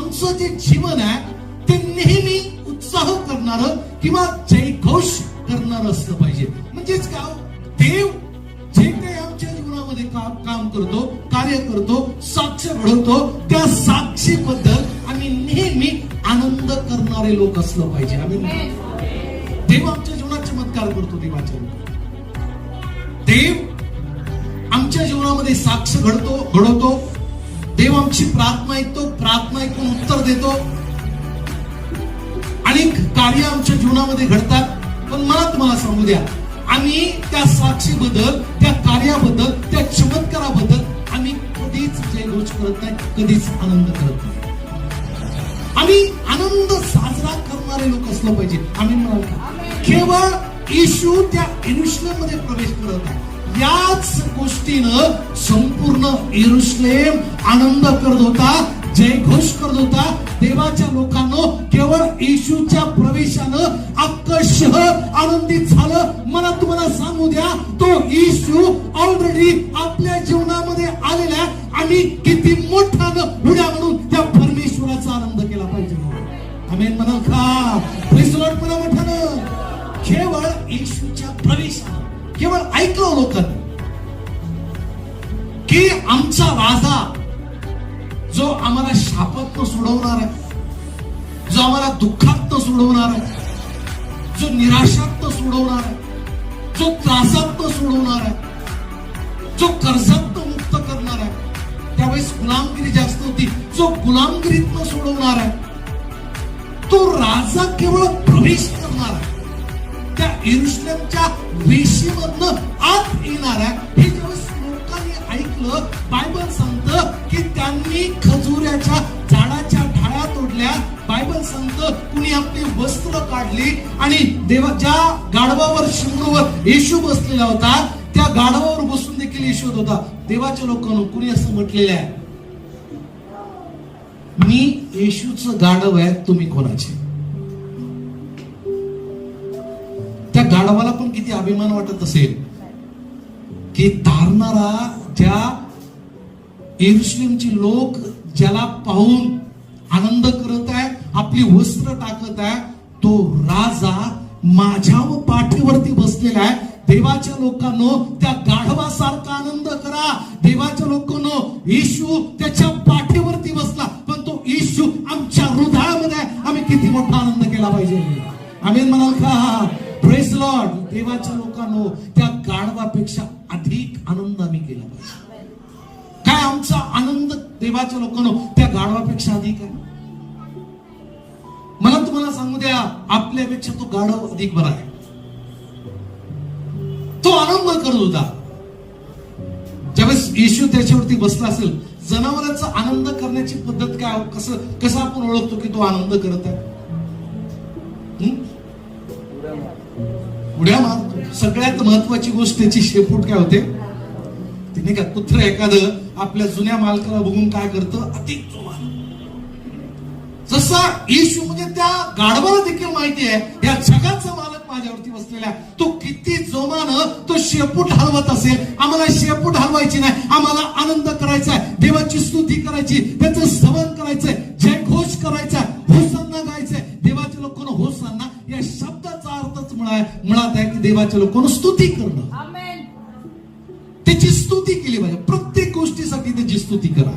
आमचं जे जीवन आहे ते नेहमी उत्साह करणारं किंवा जयघोष करणारं असलं पाहिजे. म्हणजेच काय, देव जे काही आमच्या जीवनामध्ये काम करतो, कार्य करतो, साक्ष घडवतो, त्या साक्षीबद्दल आम्ही नेहमी आनंद करणारे लोक असलं पाहिजे. आम्ही देव आमच्या जीवनात चमत्कार करतो. देव आमच्या जीवनामध्ये साक्ष घडवतो. देव आमची प्रार्थना ऐकतो, प्रार्थना ऐकून उत्तर देतो. अनेक कार्य आमच्या जीवनामध्ये घडतात. पण मला तुम्हाला सांगू द्या, आम्ही त्या साक्षीबद्दल, त्या कार्याबद्दल, त्या चमत्काराबद्दल आम्ही कधीच जयघोष करत नाही, कधीच आनंद करत नाही. आम्ही आनंद साजरा करणारे लोक असलो पाहिजे. आम्ही म्हणाल केवळ येशू त्या यरुशलेम मध्ये प्रवेश करत आहे, याच गोष्टीनं संपूर्ण यरुशलेम आनंद करत होता, जयघोष करत होता. देवाच्या लोकांना केवळ येशूच्या प्रवेशानं अख्खं शहर आनंदित झालं. मला तुम्हाला सांगू द्या, तो येशू ऑलरेडी आपल्या जीवनामध्ये आलेला आहे. आम्ही किती मोठ्यानं उड्या म्हणून त्या परमेश्वराचा आनंद केला पाहिजे. आमेन म्हणा का? प्रेज द लॉर्ड म्हणा मोठ्यानं. केवळ येशूच्या प्रवेशानं, केवळ ऐकलं लोकांनी की आमचा राजा जो आम्हाला शापातनं सोडवणार आहे, जो आम्हाला दुःखातनं सोडवणार आहे, जो निराशातनं सोडवणार आहे, जो त्रासातनं सोडवणार आहे, जो कर्जातनं मुक्त करणार आहे. त्यावेळेस गुलामगिरी जास्त होती. जो गुलामगिरीतनं सोडवणार आहे, तो राजा केवळ प्रवेश करणार आहे. त्या यरुशलेमच्या वेशीमधनं आत येणार आहे. हे ज्यावेळेस लोकांनी ऐकलं, बायबल सांगतं की त्यांनी खजुऱ्याच्या झाडाच्या ढाळ्या तोडल्या. बायबल सांगतं कुणी आपली वस्त्र काढली आणि देवा ज्या गाढवावर, शिंगोवर येशू बसलेला होता, त्या गाढवावर बसून देखील येशू होता. देवाच्या लोकांना कुणी असं म्हटलेलं आहे, मी येशूचं गाढव आहे, तुम्ही कोणाचे? त्या गाढवाला पण किती अभिमान वाटत असेल की तारणारा ज्या यरुशलेमची लोक ज्याला पाहून आनंद करत आहे, आपली वस्त्र टाकत आहे, तो राजा माझ्या पाठीवरती बसलेला आहे. देवाच्या लोकांनो, त्या गाढवासारखा आनंद करा. देवाच्या लोकांनो, येशू त्याच्या पाठीवरती बसला, पण तो येशू आमच्या हृदयामध्ये आहे. आम्ही किती मोठा आनंद केला पाहिजे. आमेन म्हणाल का? Praise Lord. देवाच्या लोकांनो, त्या गाढवापेक्षा अधिक आनंद आम्ही केला पाहिजे. काय आमचा आनंद देवाच्या लोकांनो त्या गाढवापेक्षा अधिक आहे? मला तुम्हाला सांगू द्या, आपल्यापेक्षा तो गाढव अधिक बरा आहे. तो आनंद करत होता. ज्यावेळेस येशू त्याच्यावरती बसला असेल, जनावरांचा आनंद करण्याची पद्धत काय, कसं आपण ओळखतो की तो आनंद करत आहे? उड्या मारतो. सगळ्यात महत्वाची गोष्ट त्याची शेपूट काय होते? तिने का कुत्र एखादं आपल्या जुन्या मालकाला बघून काय करतं? अधिक जोमानं. जसा येशू म्हणजे त्या गाढवाला देखील माहिती आहे या जगाचा मालक माझ्यावरती बसलेला आहे, तो किती जोमानं तो शेपूट हलवत असेल. आम्हाला शेपूट हलवायची नाही, आम्हाला आनंद करायचा आहे, देवाची स्तुती करायची, त्याचं स्तवन करायचंय, जयघोष करायचा, होसान्ना गायचंय. देवाच्या लोकांना होसान्ना या शब्दाचा अर्थच मुळात आहे की देवाच्या लोकांना स्तुती करणं. त्याची स्तुती केली पाहिजे. प्रत्येक गोष्टीसाठी त्याची स्तुती करा.